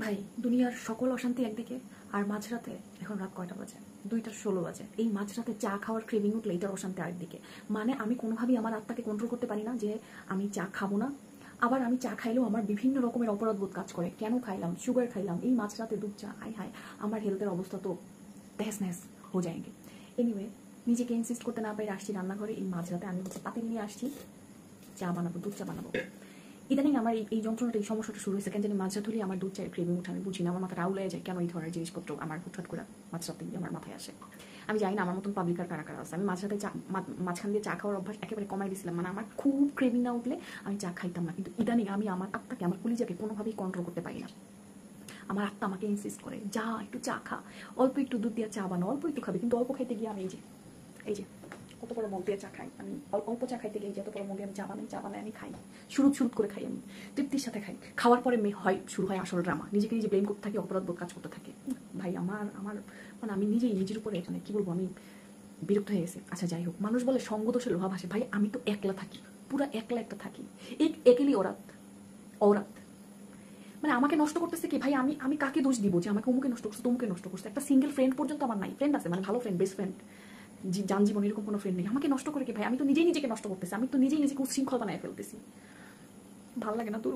ভাই দুনিয়ার সকল অশান্তি একদিকে, আর মাঝরাতে, এখন রাত কয়টা বাজে, 2টা 16 বাজে, এই মাঝরাতে চা খাওয়ার ক্রেভিং উঠলে এটার অশান্তি আরেকদিকে। মানে আমি কোনোভাবেই আমার আত্মাকে কন্ট্রোল করতে পারি না যে আমি চা খাবো না। আবার আমি চা খাইলেও আমার বিভিন্ন রকমের অপরাধবোধ কাজ করে, কেন খাইলাম, সুগার খাইলাম, এই মাঝরাতে দুধ চা, হাই হাই, আমার হেলথের অবস্থা তো তহস নহস হয়ে যায়গে। এনিওয়ে, নিজেকে ইনসিস্ট করতে না পেরে আসছি রান্নাঘরে। এই মাঝরাতে আমি পাতিল নিয়ে আসছি, চা বানাবো, দুধ চা বানাবো। ইদানিং আমার এই যন্ত্রণাটা, এই সমস্যাটা শুরু হয়েছে কেন জানি, মাঝরাত হলেই আমার দুধ চায়ের ক্রেভিং উঠে। আমি বুঝি না, আমার মাথা রাউলে যায় কেন এই ধরনের জিনিসপত্র আমার হুটহাট করে মাঝরাতে আমার মাথায় আসে। আমি জানি না আমার মতন পাবলিকার কারা কারা আছে। আমি মাঝরাতে চা, মাঝখান দিয়ে চা খাওয়ার অভ্যাস একেবারে কমাই দিয়েছিলাম। মানে আমার খুব ক্রেভিং না উঠলে আমি চা খাইতাম না, কিন্তু ইদানিং আমি আমার আত্মাকে, আমার কলিজাকে কোনোভাবেই কন্ট্রোল করতে পারি না। আমার আত্মা আমাকে ইনসিস্ট করে, যা একটু চা খা, অল্প একটু দুধ দিয়ে চা বানাও, অল্প একটু খাবে। কিন্তু অল্প খাইতে গিয়ে আমি এই যে কত বড় মগ দিয়ে চা খাই আমি। অল্প চা খাইতে গিয়ে যত বড় মগে আমি চা বানাই আমি খাই, শুরুত করে খাই, আমি তৃপ্তির সাথে খাই। খাওয়ার পরে শুরু হয় আসল ড্রামা, নিজেকে নিজে ব্লেম করতে থাকি, অপরাধ বোধ কাজ করতে থাকে। ভাই আমার আমার মানে আমি নিজের উপরে মানে কি বলবো, আমি বিরক্ত হয়ে গেছি। আচ্ছা যাই হোক, মানুষ বলে সঙ্গ দোষে লোহা ভাসে। ভাই আমি তো একলা থাকি, পুরা একলা একটা থাকি, একেলি ওরাত মানে আমাকে নষ্ট করতেছে কি ভাই? আমি কাকে দোষ দিব যে আমাকে অমুকে নষ্ট করছে, তমুকে নষ্ট করছে? একটা সিঙ্গেল ফ্রেন্ড পর্যন্ত আমার নাই। ফ্রেন্ড আছে মানে ভালো ফ্রেন্ড, বেস্ট ফ্রেন্ড, যান জীবন এরকম কোনো ফ্রেন্ড নেই। আমাকে নষ্ট করে কি ভাই? আমি তো নিজেই নিজেকে নষ্ট করতেছি, আমি তো নিজেই নিজেকে উচ্ছৃঙ্খল বানায় ফেলতেছি। ভালো লাগে না তো।